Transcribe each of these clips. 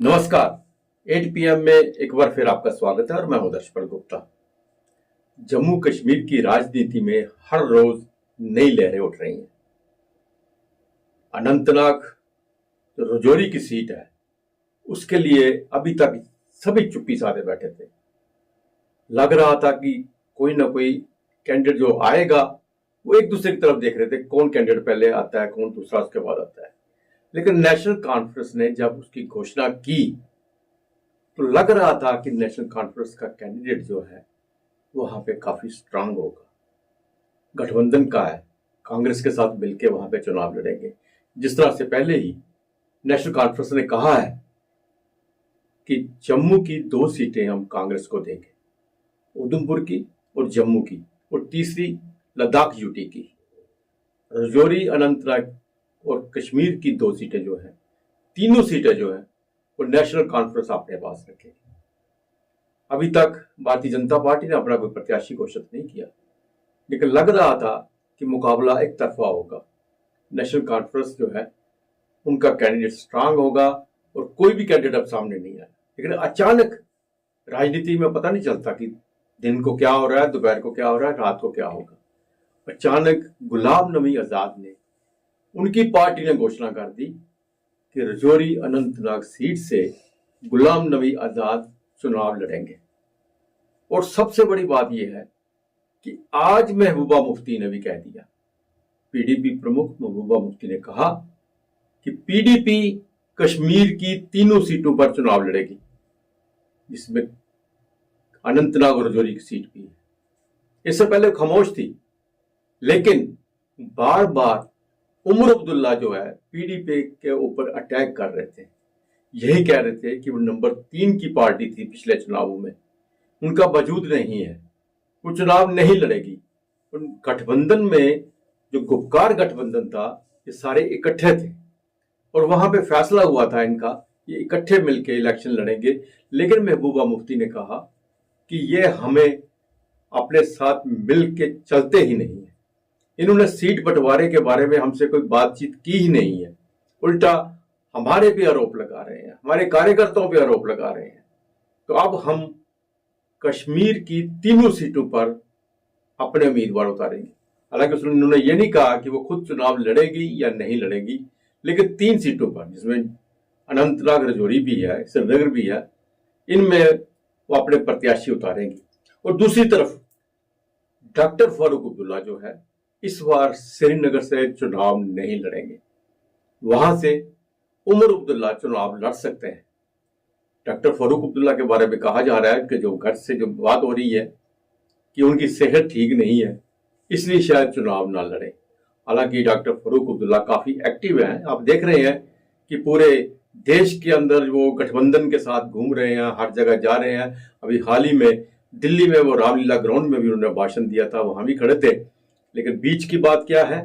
नमस्कार। 8 PM में एक बार फिर आपका स्वागत है और मैं हूं दर्शपल गुप्ता। जम्मू कश्मीर की राजनीति में हर रोज नई लहरें उठ रही हैं। अनंतनाग जो रजौरी की सीट है उसके लिए अभी तक सभी चुप्पी साधे बैठे थे। लग रहा था कि कोई ना कोई कैंडिडेट जो आएगा वो एक दूसरे की तरफ देख रहे थे, कौन कैंडिडेट पहले आता है, कौन दूसरा उसके बाद आता है। लेकिन नेशनल कॉन्फ्रेंस ने जब उसकी घोषणा की तो लग रहा था कि नेशनल कॉन्फ्रेंस का कैंडिडेट जो है वहां पे काफी स्ट्रांग होगा, गठबंधन का है, कांग्रेस के साथ मिलकर वहां पे चुनाव लड़ेंगे। जिस तरह से पहले ही नेशनल कॉन्फ्रेंस ने कहा है कि जम्मू की 2 सीटें हम कांग्रेस को देंगे, उधमपुर की और जम्मू की, और तीसरी लद्दाख यूटी की। रजौरी, अनंतनाग और कश्मीर की 2 सीटें जो हैं, तीनों सीटें जो हैं वो नेशनल कॉन्फ्रेंस अपने पास रखेगी। अभी तक भारतीय जनता पार्टी ने अपना कोई प्रत्याशी घोषित नहीं किया, लेकिन लग रहा था कि मुकाबला एक तरफा होगा। नेशनल कॉन्फ्रेंस जो है उनका कैंडिडेट स्ट्रांग होगा और कोई भी कैंडिडेट अब सामने नहीं आया। लेकिन अचानक राजनीति में पता नहीं चलता कि दिन को क्या हो रहा है, दोपहर को क्या हो रहा है, रात को क्या होगा। अचानक गुलाम नबी आजाद ने, उनकी पार्टी ने घोषणा कर दी कि रजौरी अनंतनाग सीट से गुलाम नबी आजाद चुनाव लड़ेंगे। और सबसे बड़ी बात यह है कि आज महबूबा मुफ्ती ने भी कह दिया, पीडीपी प्रमुख महबूबा मुफ्ती ने कहा कि पीडीपी कश्मीर की तीनों सीटों पर चुनाव लड़ेगी, जिसमें अनंतनाग और रजौरी की सीट भी है। इससे पहले खामोश थी, लेकिन बार बार उमर अब्दुल्ला जो है पीडीपी के ऊपर अटैक कर रहे थे। यही कह रहे थे कि वो नंबर 3 की पार्टी थी पिछले चुनावों में, उनका वजूद नहीं है, वो चुनाव नहीं लड़ेगी। उन गठबंधन में जो गुपकार गठबंधन था, ये सारे इकट्ठे थे और वहां पे फैसला हुआ था इनका, ये इकट्ठे मिलकर इलेक्शन लड़ेंगे। लेकिन महबूबा मुफ्ती ने कहा कि ये हमें अपने साथ मिल के चलते ही नहीं है। इन्होंने सीट बंटवारे के बारे में हमसे कोई बातचीत की ही नहीं है, उल्टा हमारे भी आरोप लगा रहे हैं, हमारे कार्यकर्ताओं पे आरोप लगा रहे हैं। तो अब हम कश्मीर की तीनों सीटों पर अपने उम्मीदवार उतारेंगे। हालांकि उन्होंने ये नहीं कहा कि वो खुद चुनाव लड़ेगी या नहीं लड़ेगी, लेकिन 3 सीटों पर, जिसमें अनंतनाग, रजौरी भी है, श्रीनगर भी है, इनमें वो अपने प्रत्याशी उतारेंगी। और दूसरी तरफ डॉक्टर फारूक अब्दुल्ला जो है इस बार श्रीनगर से चुनाव नहीं लड़ेंगे, वहां से उमर अब्दुल्ला चुनाव लड़ सकते हैं। डॉक्टर फारूक अब्दुल्ला के बारे में कहा जा रहा है कि जो घर से जो बात हो रही है कि उनकी सेहत ठीक नहीं है, इसलिए शायद चुनाव ना लड़े। हालांकि डॉक्टर फारूक अब्दुल्ला काफी एक्टिव हैं, आप देख रहे हैं कि पूरे देश के अंदर वो गठबंधन के साथ घूम रहे हैं, हर जगह जा रहे हैं। अभी हाल ही में दिल्ली में वो रामलीला ग्राउंड में भी उन्होंने भाषण दिया था, वहां भी खड़े थे। लेकिन बीच की बात क्या है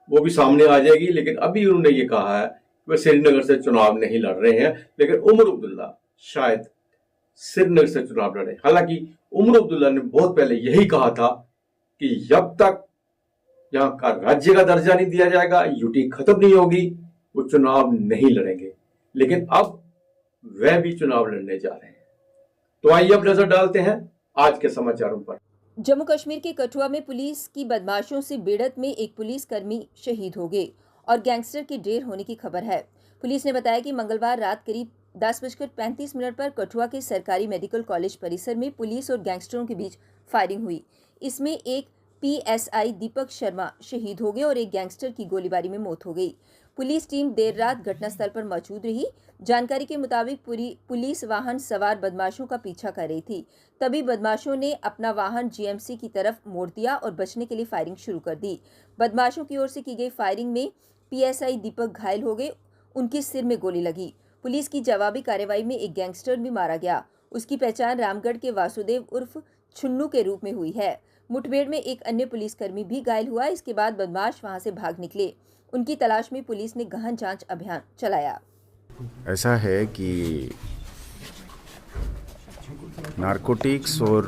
वो भी सामने आ जाएगी। लेकिन अभी उन्होंने ये कहा है कि वे श्रीनगर से चुनाव नहीं लड़ रहे हैं, लेकिन उमर अब्दुल्ला शायद श्रीनगर से चुनाव लड़े। हालांकि उमर अब्दुल्ला ने बहुत पहले यही कहा था कि जब तक यहाँ का राज्य का दर्जा नहीं दिया जाएगा, यूटी खत्म नहीं होगी, वो चुनाव नहीं लड़ेंगे। लेकिन अब वह भी चुनाव लड़ने जा रहे हैं। तो आइए अब नजर डालते हैं आज के समाचारों पर। जम्मू कश्मीर के कठुआ में पुलिस की बदमाशों से भिड़ंत में एक पुलिसकर्मी शहीद हो गए और गैंगस्टर के ढेर होने की खबर है। पुलिस ने बताया कि मंगलवार रात करीब 10:35 पर कठुआ के सरकारी मेडिकल कॉलेज परिसर में पुलिस और गैंगस्टरों के बीच फायरिंग हुई। इसमें एक PSI दीपक शर्मा शहीद हो गए और एक गैंगस्टर की गोलीबारी में मौत हो गई। पुलिस टीम देर रात घटनास्थल पर मौजूद रही। जानकारी के मुताबिक पुलिस वाहन सवार बदमाशों का पीछा कर रही थी। तभी बदमाशों ने अपना वाहन GMC की तरफ मोड़ दिया और बचने के लिए फायरिंग शुरू कर दी। बदमाशों की ओर से की गई फायरिंग में PSI दीपक घायल हो गए, उनके सिर में गोली लगी। पुलिस की जवाबी कार्रवाई में एक गैंगस्टर भी मारा गया। उसकी पहचान रामगढ़ के वासुदेव उर्फ छुन्नू के रूप में हुई है। मुठभेड़ में एक अन्य पुलिसकर्मी भी घायल हुआ। इसके बाद बदमाश वहां से भाग निकले। उनकी तलाश में पुलिस ने गहन जांच अभियान चलाया। ऐसा है कि नारकोटिक्स और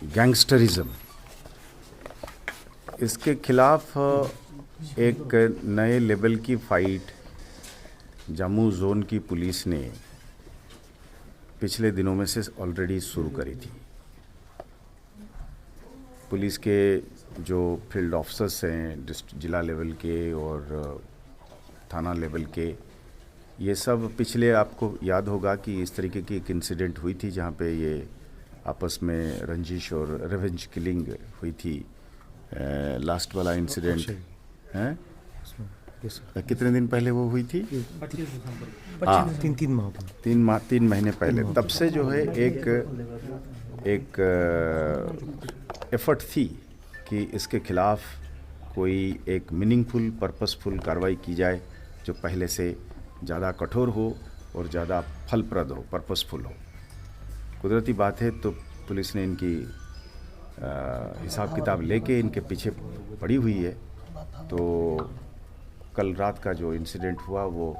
गैंगस्टरिज्म, इसके खिलाफ एक नए लेवल की फाइट जम्मू जोन की पुलिस ने पिछले दिनों में से ऑलरेडी शुरू करी थी। पुलिस के जो फील्ड ऑफिसर्स हैं जिला लेवल के और थाना लेवल के, ये सब पिछले, आपको याद होगा कि इस तरीके की एक इंसिडेंट हुई थी जहाँ पे ये आपस में रंजिश और रिवेंज किलिंग हुई थी। लास्ट वाला इंसिडेंट हैं, कितने दिन पहले वो हुई थी? 3 महीने पहले। तब से जो है एक एफर्ट थी कि इसके खिलाफ कोई एक मीनिंगफुल पर्पसफुल कार्रवाई की जाए जो पहले से ज़्यादा कठोर हो और ज़्यादा फलप्रद हो, पर्पसफुल हो। कुदरती बात है, तो पुलिस ने इनकी हिसाब किताब लेके इनके पीछे पड़ी हुई है। तो कल रात का जो इंसिडेंट हुआ वो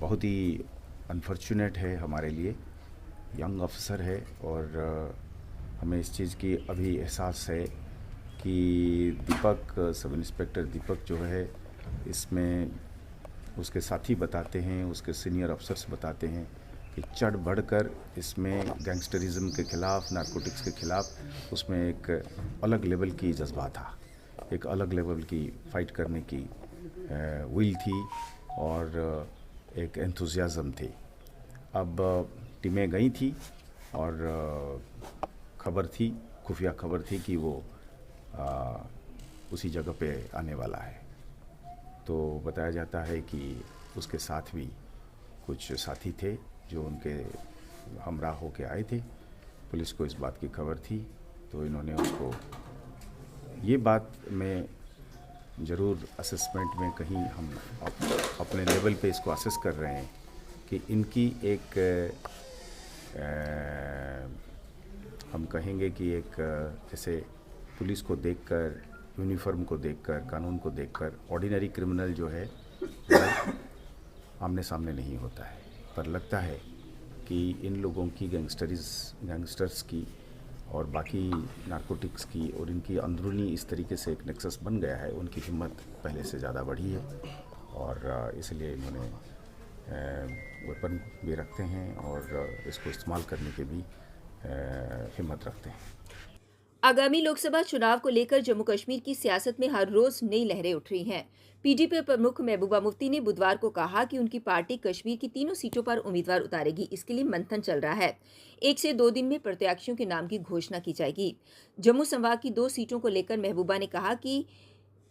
बहुत ही अनफॉर्चुनेट है हमारे लिए। यंग ऑफिसर है और हमें इस चीज़ की अभी एहसास है कि दीपक, सब इंस्पेक्टर दीपक जो है, इसमें उसके साथी बताते हैं, उसके सीनियर अफसर्स बताते हैं कि चढ़ बढ़कर इसमें गैंगस्टरिज्म के ख़िलाफ़, नारकोटिक्स के ख़िलाफ़ उसमें एक अलग लेवल की जज्बा था, एक अलग लेवल की फ़ाइट करने की विल थी और एक एंथुजियाज़म थी। अब टीमें गई थी और खबर थी, खुफिया खबर थी कि वो उसी जगह पे आने वाला है। तो बताया जाता है कि उसके साथ भी कुछ साथी थे जो उनके हमराह होके आए थे। पुलिस को इस बात की खबर थी, तो इन्होंने उसको, ये बात में ज़रूर असेसमेंट में कहीं हम अपने लेवल पे इसको असेस कर रहे हैं कि इनकी एक हम कहेंगे कि एक जैसे पुलिस को देखकर, यूनिफॉर्म को देखकर, कानून को देखकर ऑर्डिनरी क्रिमिनल जो है आमने सामने नहीं होता है, पर लगता है कि इन लोगों की गैंगस्टर्स की और बाकी नारकोटिक्स की और इनकी अंदरूनी इस तरीके से एक नेक्सस बन गया है, उनकी हिम्मत पहले से ज़्यादा बढ़ी है और इसलिए इन्होंने वेपन भी रखते हैं और इसको इस्तेमाल करने के भी हिम्मत रखते हैं। आगामी लोकसभा चुनाव को लेकर जम्मू कश्मीर की सियासत में हर रोज नई लहरें उठ रही हैं। पीडीपी प्रमुख महबूबा मुफ्ती ने बुधवार को कहा कि उनकी पार्टी कश्मीर की तीनों सीटों पर उम्मीदवार उतारेगी। इसके लिए मंथन चल रहा है। 1 से 2 दिन में प्रत्याशियों के नाम की घोषणा की जाएगी। जम्मू संभाग की 2 सीटों को लेकर महबूबा ने कहा कि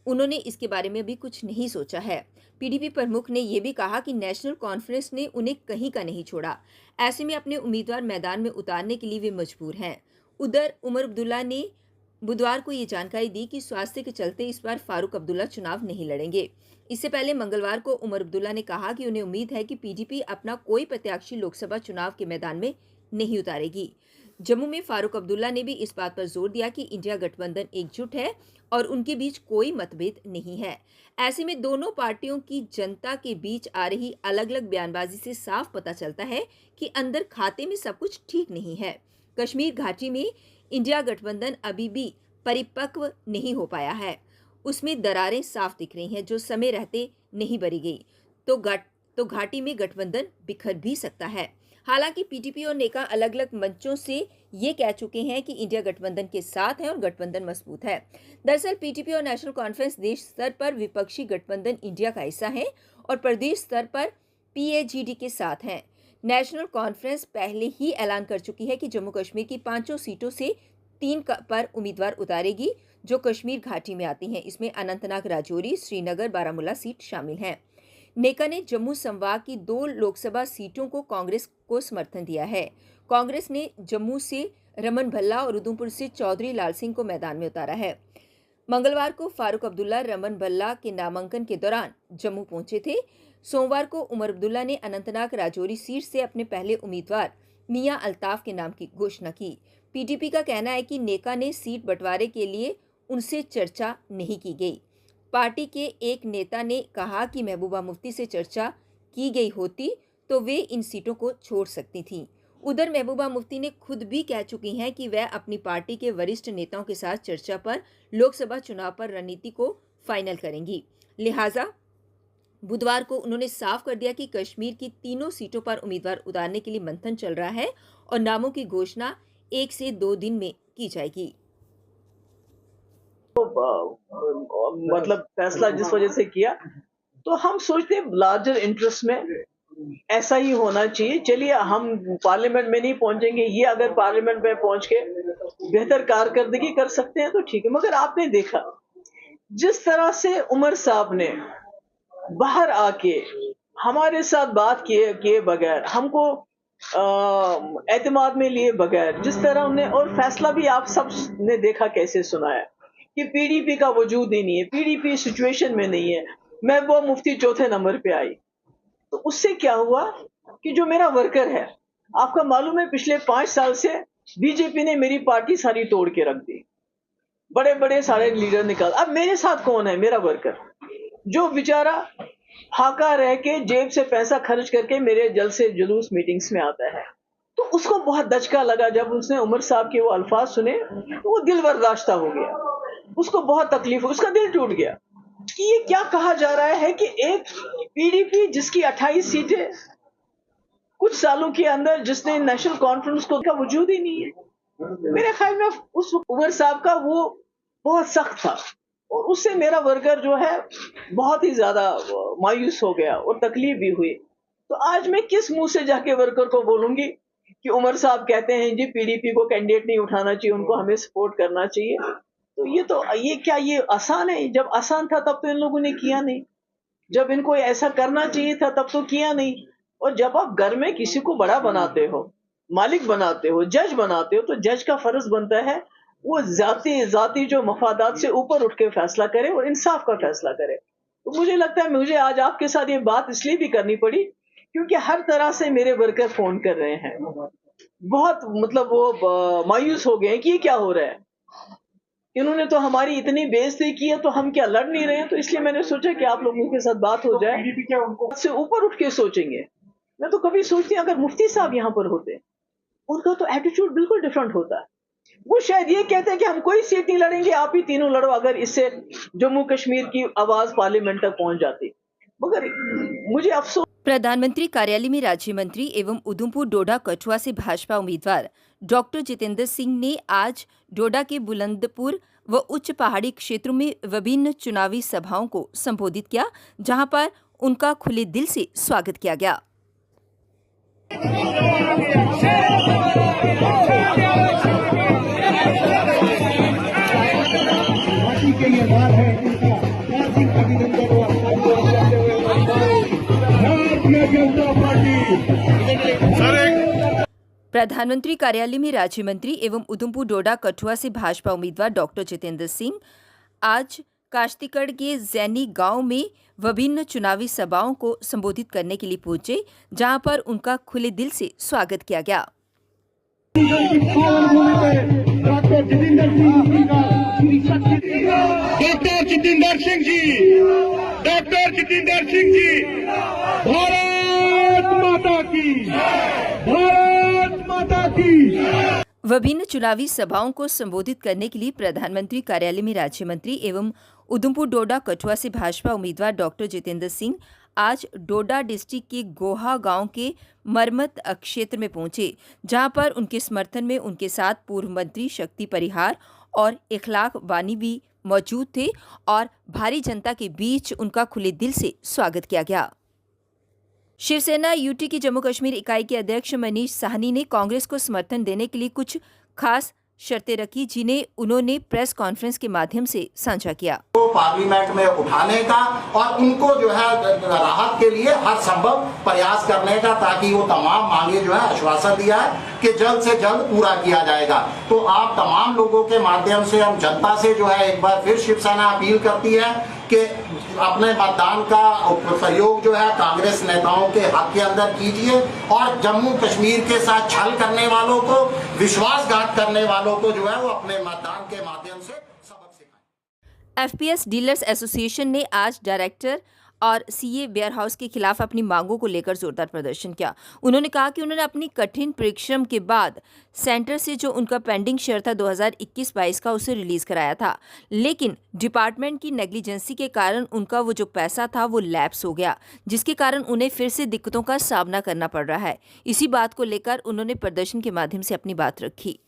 उन्होंने इसके बारे में अभी कुछ नहीं सोचा है। पीडीपी प्रमुख ने यह भी कहा कि नेशनल कॉन्फ्रेंस ने उन्हें कहीं का नहीं छोड़ा। ऐसे में अपने उम्मीदवार मैदान में उतारने के लिए वे मजबूर हैं। उधर उमर अब्दुल्ला ने बुधवार को ये जानकारी दी कि स्वास्थ्य के चलते इस बार फारूक अब्दुल्ला चुनाव नहीं लड़ेंगे। इससे पहले मंगलवार को उमर अब्दुल्ला ने कहा कि उन्हें उम्मीद है कि पीडीपी अपना कोई प्रत्याशी लोकसभा चुनाव के मैदान में नहीं उतारेगी। जम्मू में फारूक अब्दुल्ला ने भी इस बात पर जोर दिया कि इंडिया गठबंधन एकजुट है और उनके बीच कोई मतभेद नहीं है। ऐसे में दोनों पार्टियों की जनता के बीच आ रही अलग अलग बयानबाजी से साफ पता चलता है कि अंदर खाते में सब कुछ ठीक नहीं है। कश्मीर घाटी में इंडिया गठबंधन अभी भी परिपक्व नहीं हो पाया है। उसमें दरारें साफ दिख रही हैं जो समय रहते नहीं भरी गई तो घाटी में गठबंधन बिखर भी सकता है। हालांकि पीटीपी और नेका अलग अलग मंचों से ये कह चुके हैं कि इंडिया गठबंधन के साथ है और गठबंधन मजबूत है। दरअसल पीटीपी और नेशनल कॉन्फ्रेंस देश स्तर पर विपक्षी गठबंधन इंडिया का हिस्सा है और प्रदेश स्तर पर पीएजीडी के साथ हैं। नेशनल कॉन्फ्रेंस पहले ही ऐलान कर चुकी है कि जम्मू कश्मीर की 5 सीटों से 3 पर उम्मीदवार उतारेगी जो कश्मीर घाटी में आती हैं। इसमें अनंतनाग, राजौरी, श्रीनगर, बारामूला सीट शामिल हैं। नेका ने जम्मू संभाग की 2 लोकसभा सीटों को कांग्रेस को समर्थन दिया है। कांग्रेस ने जम्मू से रमन भल्ला और उधमपुर से चौधरी लाल सिंह को मैदान में उतारा है। मंगलवार को फारूक अब्दुल्ला रमन भल्ला के नामांकन के दौरान जम्मू पहुंचे थे। सोमवार को उमर अब्दुल्ला ने अनंतनाग राजौरी सीट से अपने पहले उम्मीदवार मियां अल्ताफ के नाम की घोषणा की। पीटीपी का कहना है कि नेका ने सीट बंटवारे के लिए उनसे चर्चा नहीं की गई। पार्टी के एक नेता ने कहा कि महबूबा मुफ्ती से चर्चा की गई होती तो वे इन सीटों को छोड़ सकती थीं। उधर महबूबा मुफ्ती ने खुद भी कह चुकी हैं कि वह अपनी पार्टी के वरिष्ठ नेताओं के साथ चर्चा पर लोकसभा चुनाव पर रणनीति को फाइनल करेंगी। लिहाजा बुधवार को उन्होंने साफ कर दिया कि कश्मीर की तीनों सीटों पर उम्मीदवार उतारने के लिए मंथन चल रहा है और नामों की घोषणा 1 से 2 दिन में की जाएगी। मतलब फैसला जिस वजह से किया, तो हम सोचते हैं लार्जर इंटरेस्ट में ऐसा ही होना चाहिए। चलिए, हम पार्लियामेंट में नहीं पहुंचेंगे, ये अगर पार्लियामेंट में पहुंच के बेहतर कारकर्दगी कर सकते हैं तो ठीक है। मगर आपने देखा जिस तरह से उमर साहब ने बाहर आके हमारे साथ बात किए बगैर, हमको एतमाद में लिए बगैर, जिस तरह उन्हें, और फैसला भी आप सब ने देखा कैसे सुनाया कि पीडीपी का वजूद ही नहीं है, पीडीपी सिचुएशन में नहीं है, महबूबा मुफ्ती चौथे नंबर पे आई। तो उससे क्या हुआ कि जो मेरा वर्कर है, आपका मालूम है पिछले 5 साल से बीजेपी ने मेरी पार्टी सारी तोड़ के रख दी, बड़े बड़े सारे लीडर निकाल। अब मेरे साथ कौन है? मेरा वर्कर, जो बेचारा फाका रह के जेब से पैसा खर्च करके मेरे जलसे जुलूस मीटिंग्स में आता है। तो उसको बहुत दचका लगा जब उसने उमर साहब के वो अल्फाज सुने, तो वो दिल बर्दाश्ता हो गया, उसको बहुत तकलीफ हो, उसका दिल टूट गया कि ये क्या कहा जा रहा है कि एक पीडीपी जिसकी 28 सीटें कुछ सालों के अंदर, जिसने नेशनल कॉन्फ्रेंस को का वजूद ही नहीं है। मेरे ख्याल में उस उमर साहब का वो बहुत सख्त था और उससे मेरा वर्कर जो है बहुत ही ज्यादा मायूस हो गया और तकलीफ भी हुई। तो आज मैं किस मुंह से जाके वर्कर को बोलूंगी कि उमर साहब कहते हैं जी पीडीपी को कैंडिडेट नहीं उठाना चाहिए, उनको हमें सपोर्ट करना चाहिए। तो ये क्या ये आसान है? जब आसान था तब तो इन लोगों ने किया नहीं, जब इनको ऐसा करना चाहिए था तब तो किया नहीं। और जब आप घर में किसी को बड़ा बनाते हो, मालिक बनाते हो, जज बनाते हो, तो जज का फर्ज बनता है वो जाती जो मफादात से ऊपर उठ के फैसला करे और इंसाफ का फैसला करे। तो मुझे लगता है मुझे आज आपके साथ ये बात इसलिए भी करनी पड़ी क्योंकि हर तरह से मेरे वर्कर फोन कर रहे हैं, बहुत मतलब वो मायूस हो गए हैं कि ये क्या हो रहा है, इन्होंने तो हमारी इतनी बेइज्जती की है तो हम क्या लड़ नहीं रहे हैं। तो इसलिए मैंने सोचा कि आप लोगों के साथ बात हो जाए, क्या उनको से ऊपर उठ के सोचेंगे। मैं तो कभी सोचती हूँ अगर मुफ्ती साहब यहाँ पर होते, उनका तो एटीट्यूड बिल्कुल डिफरेंट होता है। वो शायद ये कहते हैं कि हम कोई सीट नहीं लड़ेंगे, आप ही तीनों लड़ो, अगर इससे जम्मू कश्मीर की आवाज पार्लियामेंट तक पहुंच जाती। मगर मुझे अफसोस। प्रधानमंत्री कार्यालय में राज्य मंत्री एवं उधमपुर डोडा कठुआ से भाजपा उम्मीदवार डॉक्टर जितेंद्र सिंह ने आज डोडा के बुलंदपुर व उच्च पहाड़ी क्षेत्रों में विभिन्न चुनावी सभाओं को संबोधित किया, जहां पर उनका खुले दिल से स्वागत किया गया। प्रधानमंत्री कार्यालय में राज्य मंत्री एवं उधमपुर डोडा कठुआ से भाजपा उम्मीदवार डॉक्टर जितेंद्र सिंह आज काश्तीगढ़ के जैनी गांव में विभिन्न चुनावी सभाओं को संबोधित करने के लिए पहुंचे, जहां पर उनका खुले दिल से स्वागत किया गया। डॉक्टर जितेंद्र सिंह जी, भारत माता की, भारत माता की। विभिन्न चुनावी सभाओं को संबोधित करने के लिए प्रधानमंत्री कार्यालय में राज्य मंत्री एवं उधमपुर डोडा कठुआ से भाजपा उम्मीदवार डॉक्टर जितेंद्र सिंह आज डोडा डिस्ट्रिक्ट के गोहा गांव के मरमत क्षेत्र में पहुंचे, जहां पर उनके समर्थन में उनके साथ पूर्व मंत्री शक्ति परिहार और इखलाक वानी भी मौजूद थे और भारी जनता के बीच उनका खुले दिल से स्वागत किया गया। शिवसेना यूटी की जम्मू कश्मीर इकाई के अध्यक्ष मनीष साहनी ने कांग्रेस को समर्थन देने के लिए कुछ खास शर्तें रखी, जिन्हें उन्होंने प्रेस कॉन्फ्रेंस के माध्यम से साझा किया। तो पार्लियामेंट में उठाने का और उनको जो है राहत के लिए हर संभव प्रयास करने का, ताकि वो तमाम मांगे जो है आश्वासन दिया है कि जल्द से जल्द पूरा किया जाएगा। तो आप तमाम लोगों के माध्यम से हम जनता से जो है एक बार फिर शिवसेना अपील करती है कि अपने मतदान का प्रयोग जो है कांग्रेस नेताओं के हक के अंदर कीजिए और जम्मू कश्मीर के साथ छल करने वालों को, विश्वासघात करने वालों को जो है वो अपने मतदान के माध्यम से सबक सिखाएं। एफपीएस डीलर्स एसोसिएशन ने आज डायरेक्टर और सीए वेयरहाउस के खिलाफ अपनी मांगों को लेकर जोरदार प्रदर्शन किया। उन्होंने कहा कि उन्होंने अपनी कठिन परिश्रम के बाद सेंटर से जो उनका पेंडिंग शेयर था 2021-22 का, उसे रिलीज कराया था, लेकिन डिपार्टमेंट की नेग्लिजेंसी के कारण उनका वो जो पैसा था वो लैप्स हो गया, जिसके कारण उन्हें फिर से दिक्कतों का सामना करना पड़ रहा है। इसी बात को लेकर उन्होंने प्रदर्शन के माध्यम से अपनी बात रखी।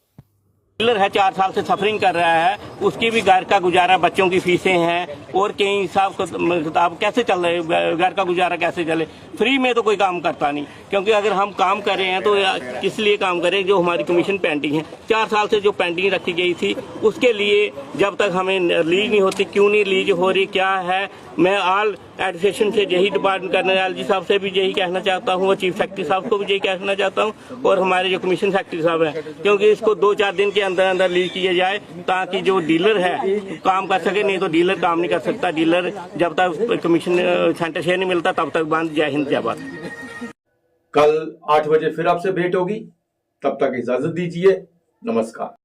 डीलर है 4 साल से सफरिंग कर रहा है, उसकी भी घर का गुजारा, बच्चों की फीसें हैं और कई हिसाब किताब कैसे चल रहे, घर का गुजारा कैसे चले। फ्री में तो कोई काम करता नहीं, क्योंकि अगर हम काम कर रहे हैं तो किस लिए काम करें, जो हमारी कमीशन पेंडिंग है 4 साल से जो पेंडिंग रखी गई थी, उसके लिए जब तक हमें रिलीज नहीं होती, क्यों नहीं रिलीज हो रही, क्या है। मैं ऑल एडमिनिस्ट्रेशन से यही डिपार्टमेंट कर्नल जी साहब से भी यही कहना चाहता हूँ और चीफ सेक्रेटरी साहब को भी यही कहना चाहता हूँ और हमारे जो कमीशन सेक्रेटरी साहब हैं, क्योंकि इसको 2-4 दिन के अंदर अंदर रिलीज किया जाए ताकि जो डीलर है काम कर सके, नहीं तो डीलर काम नहीं कर सकता। डीलर जब तक कमीशन सेंटर शेयर नहीं मिलता तब तक बंद। जय हिंद, जय भारत। कल 8 बजे फिर आपसे भेंट होगी, तब तक इजाजत दीजिए। नमस्कार।